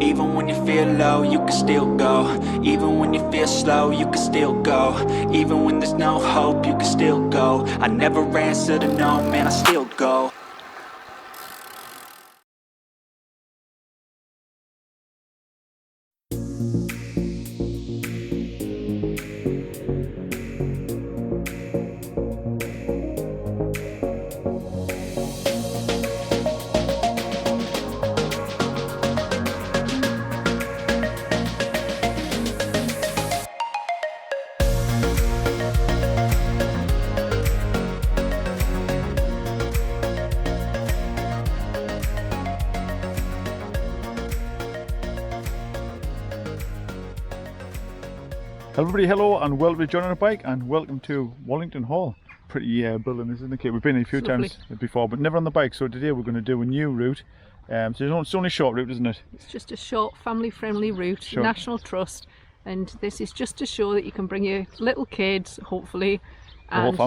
Even when you feel low, you can still go. Even when you feel slow, you can still go. Even when there's no hope, you can still go. I never answer to no, man, I still go. Everybody, hello and welcome to John on a Bike and welcome to Wallington Hall. Pretty building, isn't it? We've been here a few times before, but never on the bike. So today we're going to do a new route. So it's only a short route, isn't it? It's just a short, family-friendly route, sure. National Trust, and this is just to show that you can bring your little kids, hopefully, and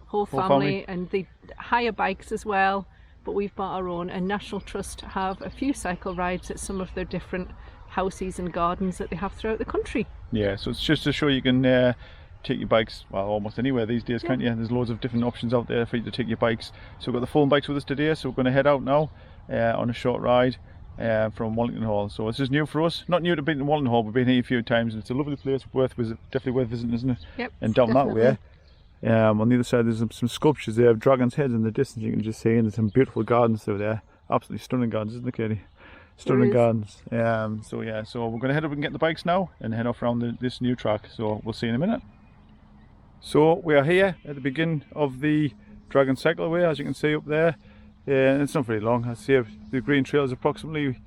whole family, and they hire bikes as well. But we've bought our own, and National Trust have a few cycle rides at some of their different houses and gardens that they have throughout the country. Yeah, so it's just to show you can take your bikes, well, almost anywhere these days, can't you? There's loads of different options out there for you to take your bikes. So we've got the phone bikes with us today, so we're going to head out now on a short ride from Wallington Hall. So this is new for us, not new to being in Wallington Hall, we've been here a few times and it's a lovely place, definitely worth visiting, isn't it? Yep. And down definitely. That way, on the other side there's some sculptures there of dragons' heads in the distance, you can just see, and there's some beautiful gardens through there. Absolutely stunning gardens, isn't it, Katie? Stunning gardens. So we're going to head up and get the bikes now and head off around this new track, so we'll see you in a minute. So we are here at the beginning of the Dragon Cycleway, as you can see up there. It's not very long. I see the green trail is approximately,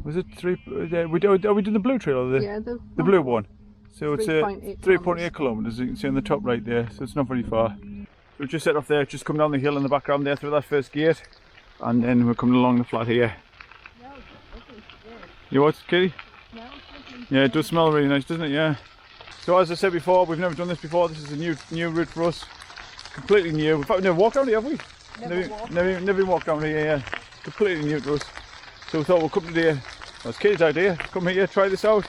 was it 3, are we doing the blue trail or the blue one? So it's 3.8 kilometres, you can see on the top right there, so it's not very far. So we just set off there, just come down the hill in the background there through that first gate, and then we're coming along the flat here. You what, Katie? Yeah, it does smell really nice, doesn't it? Yeah. So as I said before, we've never done this before. This is a new route for us. Completely new. In fact, we've never walked down here, have we? Never walked down here, yeah. Completely new to us. So we thought we'll come today. Well, it's Katie's idea. Come here, try this out.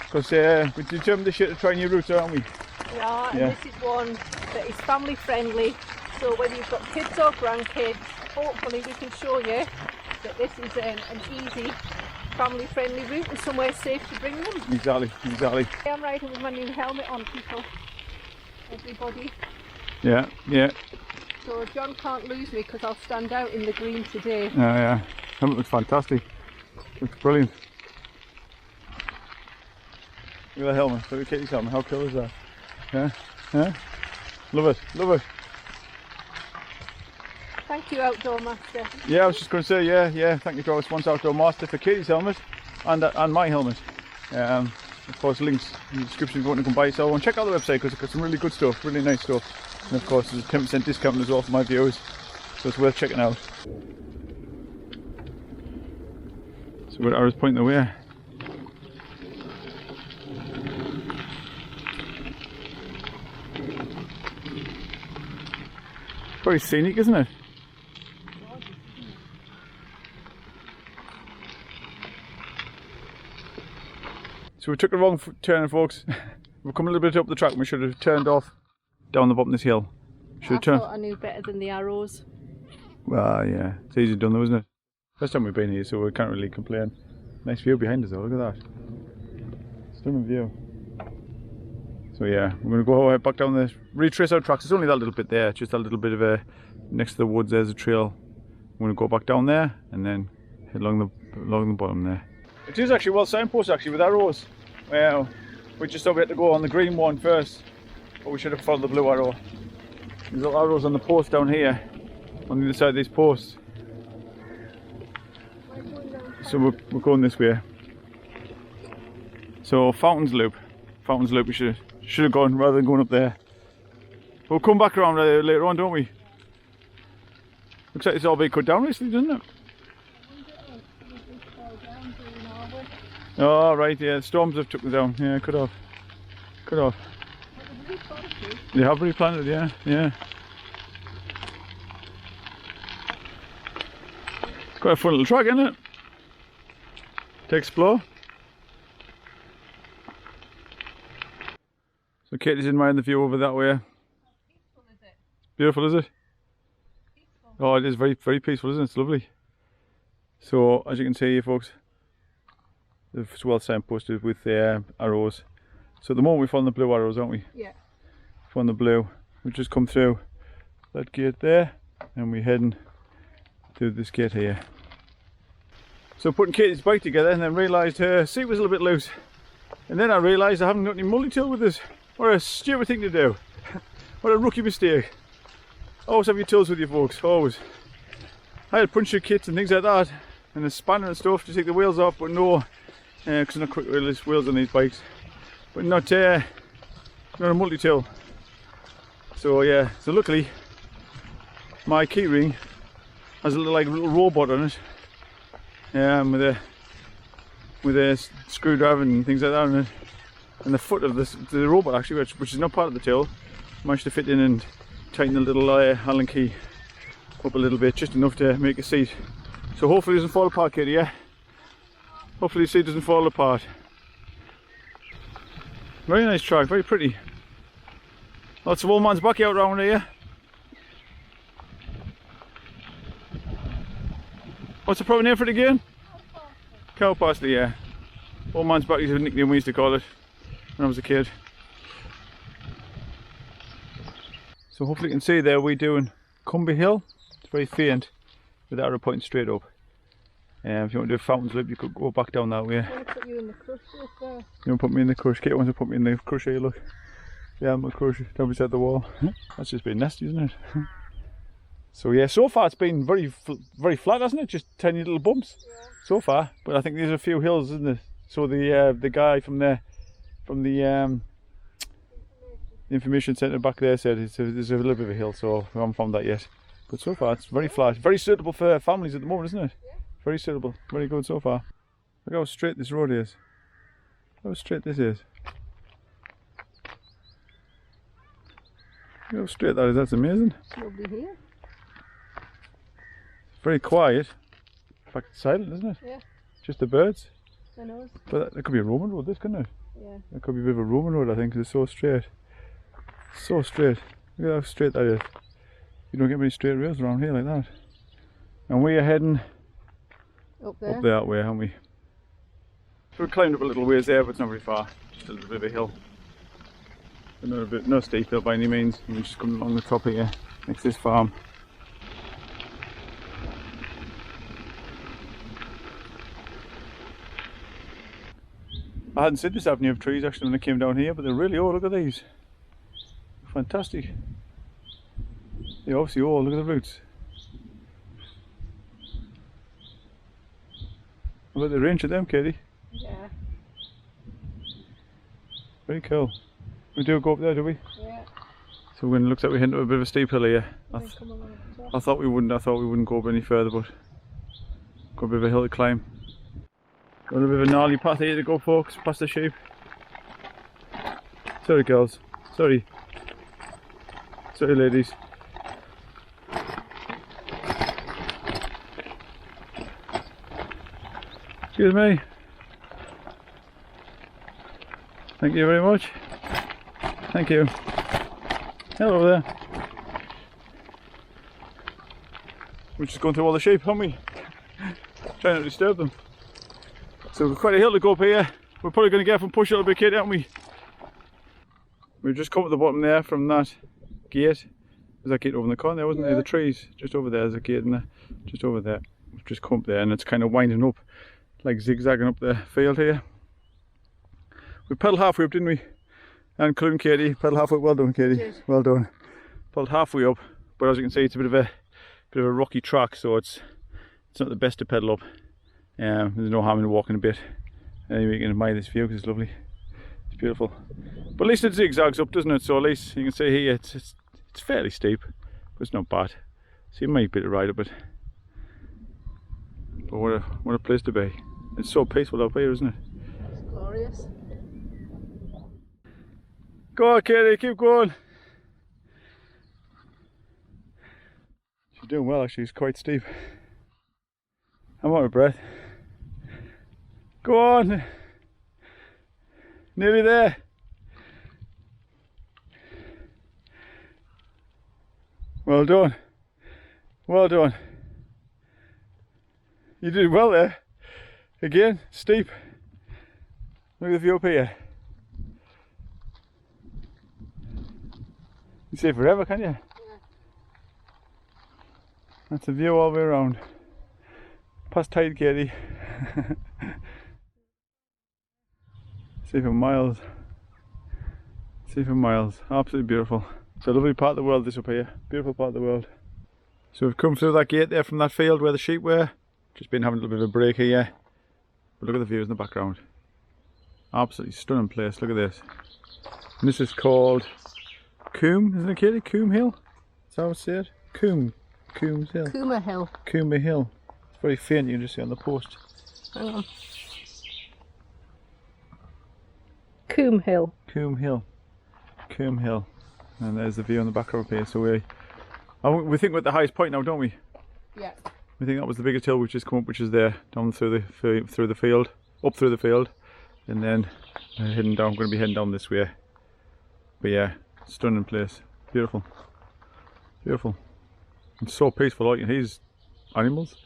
Because we're determined this year to try new routes, aren't we? Yeah, and this is one that is family friendly. So whether you've got kids or grandkids, hopefully we can show you that this is an easy, family-friendly route and somewhere safe to bring them. Exactly. I'm riding with my new helmet on, people. Everybody. Yeah. So John can't lose me because I'll stand out in the green today. Yeah. Helmet looks fantastic. Looks brilliant. Look at that helmet. Look at Katie's helmet. How cool is that? Yeah. Love it. Thank you, Outdoor Master. Yeah, I was just going to say, yeah. Thank you to our sponsor, Outdoor Master, for Katie's helmet and my helmet. Of course, links in the description if you want to come buy yourself one. Check out the website because it's got some really good stuff, really nice stuff. And of course, there's a 10% discount as well for my viewers, so it's worth checking out. So we're at Arrow's Point the way. Very scenic, isn't it? So we took a wrong turn, folks. We're coming a little bit up the track. We should have turned off down the bottom of this hill. I thought I knew better than the arrows. Well, yeah, it's easy done though, isn't it? First time we've been here, so we can't really complain. Nice view behind us though, look at that. Stunning view. So yeah, we're going to go back down the, retrace our tracks. It's only that little bit there, just a little bit of a, next to the woods there's a trail. We're going to go back down there and then head along the bottom there. It is actually well signposted actually with arrows. Well, we just thought we had to go on the green one first, but we should have followed the blue arrow. There's little arrows on the post down here, on the other side of these posts. So we're going this way. So Fountains Loop we should have gone rather than going up there. We'll come back around later on, don't we? Looks like it's all been cut down recently, doesn't it? Oh right, yeah, the storms have took them down. Yeah, could have. They have replanted, yeah. It's quite a fun little track, isn't it? to explore. So Katie's admiring the view over that way. Beautiful, is it? Peaceful. Oh, it is very, very peaceful, isn't it? It's lovely. So, as you can see, folks, it's well signposted with arrows. So at the moment we're following the blue arrows, aren't we? Yeah. Following the blue. We've just come through that gate there, and we're heading through this gate here. So putting Katie's bike together, and then realised her seat was a little bit loose. And then I realised I haven't got any multi-tool with this. What a stupid thing to do. What a rookie mistake. Always have your tools with you, folks, always. I had puncture kits and things like that, and a spanner and stuff to take the wheels off, but no, because they're not quick release wheels on these bikes. But not a multi-tool. So yeah, so luckily my keyring has a little robot on it, with a screwdriver and things like that on it, and the foot of the robot actually, which is not part of the tool, managed to fit in and tighten the little Allen key up a little bit, just enough to make a seat. So hopefully it doesn't fall apart, Katie, yeah? Hopefully the seat doesn't fall apart. Very nice track, very pretty. Lots of old man's backyard around here. What's the proper name for it again? Cow parsley, yeah. Old man's back is a nickname we used to call it when I was a kid. So hopefully you can see there we're doing Cumbie Hill. It's very faint with the arrow pointing straight up. If you want to do Fountains Lip, you could go back down that way. I want to put you in the crush there. You want to put me in the crush? Kate wants to put me in the crush here, look. Yeah, I'm a crush down beside the wall. That's just been nasty, isn't it? So yeah, so far it's been very flat, hasn't it? Just tiny little bumps, yeah, so far. But I think there's a few hills, isn't it? So the guy from the information centre back there said there's a little bit of a hill, so we haven't found that yet. But so far it's very flat, very suitable for families at the moment, isn't it? Yeah. Very suitable, very good so far. Look how straight this road is. Look how straight this is. Look how straight that is, that's amazing. It's lovely here. Very quiet. In fact, it's silent, isn't it? Yeah. Just the birds. I know. But that could be a Roman road, this, couldn't it? Yeah. That could be a bit of a Roman road, I think, because it's so straight. So straight. Look at how straight that is. You don't get many straight rails around here like that. And we are heading up there that way, aren't we? So we climbed up a little ways there, but it's not very far. Just a little bit of a hill. But no steep hill by any means. And we're just coming along the top here, next to this farm. I hadn't seen this avenue of trees actually when I came down here, but they're really old. Look at these. Fantastic. They're obviously old. Look at the roots. How about the range of them, Katie? Yeah. Very cool. We do go up there, do we? Yeah. So when it looks like we're heading up a bit of a steep hill here. I thought we wouldn't. I thought we wouldn't go up any further, but got a bit of a hill to climb. Got a bit of a gnarly path here to go, folks, past the sheep. Sorry, girls. Sorry. Sorry, ladies. Excuse me. Thank you very much. Thank you. Hello there. We're just going through all the sheep, aren't we? Trying not to disturb them. So we've quite a hill to go up here. We're probably going to get up and push a little bit, Kate, aren't we? We've just come at the bottom there from that gate. There's that gate over in the corner there, wasn't there? The trees just over there. There's a gate in there, just over there. We've just come up there, and it's kind of winding up, like zigzagging up the field here. We pedalled halfway up, didn't we? And including Katie, pedalled halfway. Well done, Katie. Cheers. Well done. Pedalled halfway up, but as you can see, it's a bit of a rocky track, so it's not the best to pedal up. There's no harm in walking a bit. Anyway, you can admire this view because it's lovely. It's beautiful. But at least it zigzags up, doesn't it? So at least you can see here it's fairly steep, but it's not bad. So you might be able to ride up it. But what a place to be. It's so peaceful up here, isn't it? It's glorious. Go on, Katie, keep going. She's doing well actually, it's quite steep. I'm out of breath. Go on. Nearly there. Well done. Well done. You did well there. Again, steep. Look at the view up here. You see it forever, can you? Yeah. That's a view all the way around. Past tide, Katie. See for miles. See for miles. Absolutely beautiful. It's a lovely part of the world, this up here. Beautiful part of the world. So we've come through that gate there from that field where the sheep were. Just been having a little bit of a break here. But look at the views in the background. Absolutely stunning place. Look at this. And this is called Coombe, isn't it, Katie? Coombe Hill? Is that how it's said? Coombe. Coombs Hill. Coombe Hill. Coombe Hill. It's very faint, you can just see on the post. Hang on. Coombe Hill. Coombe Hill. Coombe Hill. And there's the view on the background here. So we think we're at the highest point now, don't we? Yeah. We think that was the biggest hill which has come up, which is there, down through the field, up through the field, and then heading down. Going to be heading down this way. But yeah, stunning place, beautiful, beautiful. It's so peaceful. Like these animals,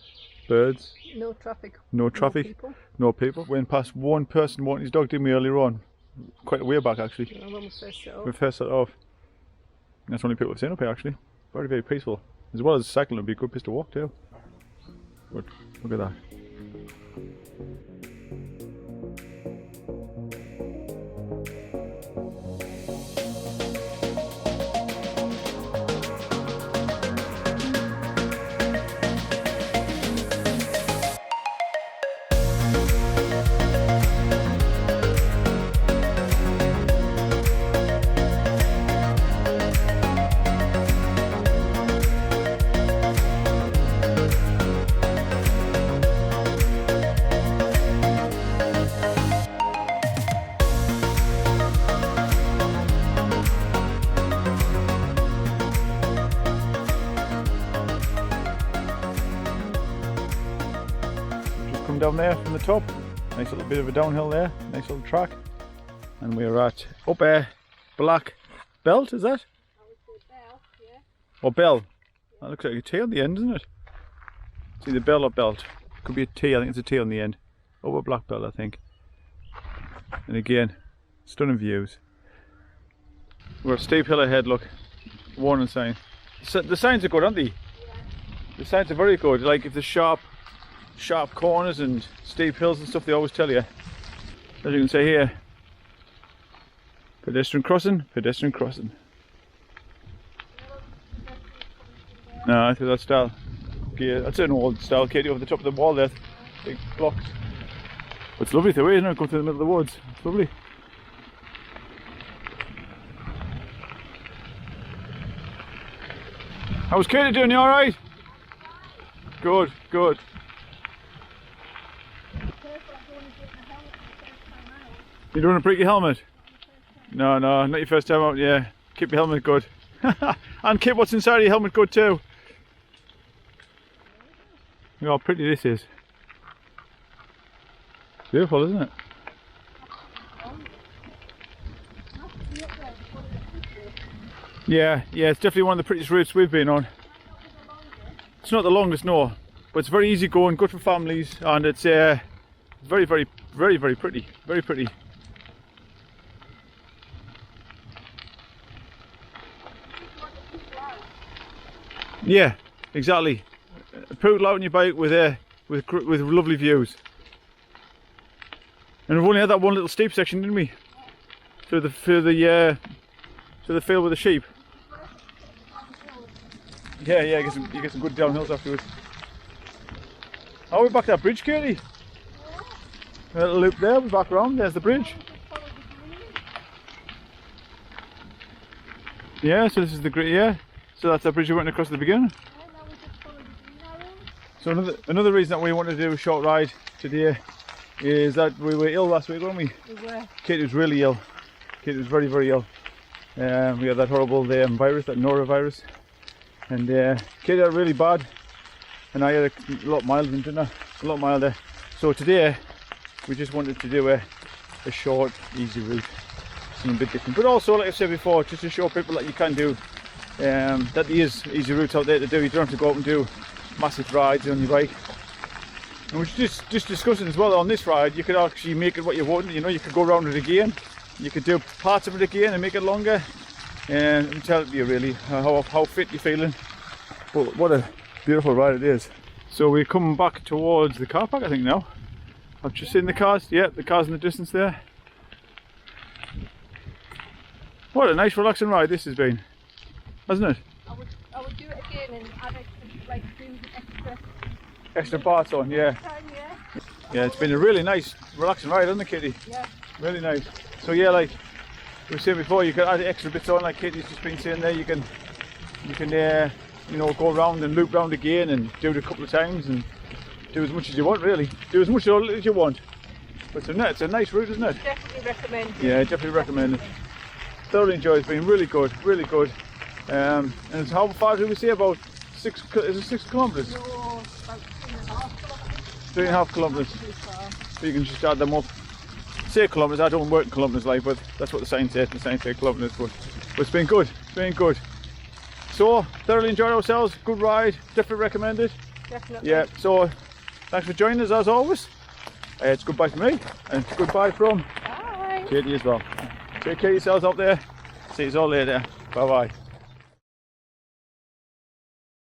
birds. No traffic. No traffic. No people. Went past one person walking his dog, didn't we, earlier on? Quite a way back actually. Yeah, when we first set off. We first set off. That's the only people we've seen up here actually. Very, very peaceful. As well as cycling, it'd be a good place to walk too. But look at that. Down there from the top, nice little bit of a downhill there, nice little track, and we're at up Black Belt, is that? I would say Bell, yeah. Or Bell, that looks like a T on the end, doesn't it? It's either Bell or Belt, could be a T, I think it's a T on the end. Over Black Belt, I think. And again, stunning views. We're a steep hill ahead, look, warning sign. The signs are good, aren't they? Yeah. The signs are very good, like if there's sharp corners and steep hills and stuff, they always tell you. As you can see here, pedestrian crossing, pedestrian crossing. No, I think that's style. Yeah, that's an old style, Katie, over the top of the wall there, big blocks. But it's lovely the way, isn't it? Going through the middle of the woods, it's lovely. How's Katie doing? You alright? Good, good. You don't want to break your helmet? No, no, not your first time out, yeah. Keep your helmet good. And keep what's inside your helmet good too. Look how pretty this is. Beautiful, isn't it? Yeah, it's definitely one of the prettiest routes we've been on. It's not the longest, no, but it's very easy going, good for families, and it's very, very, very, very pretty, very pretty. Yeah, exactly. Put it out on your bike with lovely views. And we've only had that one little steep section, didn't we? Through the field with the sheep. Yeah, you get some good downhills afterwards. Oh, we're back to that bridge, Katie. A little loop there, we're back around, there's the bridge. Yeah, so this is the great, yeah. So that's the bridge we went across at the beginning. So another reason that we wanted to do a short ride today is that we were ill last week, weren't we? We were. Katie was really ill. Katie was very, very ill. We had that horrible virus, that norovirus. And Katie had it really bad. And I had a lot milder, didn't I? A lot milder. So today, we just wanted to do a short, easy route, something a bit different. But also, like I said before, just to show people that you can do, that there is easy routes out there to do. You don't have to go out and do massive rides on your bike. And we're just discussing as well, on this ride, you could actually make it what you want. You know, you could go around it again. You could do parts of it again and make it longer. And tell you really how fit you're feeling. But what a beautiful ride it is. So we're coming back towards the car park, I think now. I've just seen the cars. Yeah, the cars in the distance there. What a nice relaxing ride this has been, hasn't it? I would do it again and add extra parts on, yeah. Yeah, it's been a really nice relaxing ride, hasn't it, Kitty? Yeah. Really nice. So yeah, like we were saying before, you can add extra bits on, like Kitty's just been saying there. You can you know, go around and loop round again and do it a couple of times and do as much as you want, really. Do as much as you want. But it's a nice route, isn't it? Definitely recommend it. Yeah, definitely recommend it. Thoroughly enjoyed. It's been really good, really good. And it's, how far did we say? About 6 kilometres? No, about 3.5 kilometres. 3.5 kilometres. So you can just add them up. Say kilometres, I don't work in kilometres, like, but that's what the sign says. The sign says kilometres, but it's been good. It's been good. So thoroughly enjoyed ourselves. Good ride. Definitely recommended. Definitely. Yeah. So thanks for joining us as always. It's goodbye from me, and it's goodbye from Bye. Katie as well. Take care of yourselves out there. See you all later. Bye bye.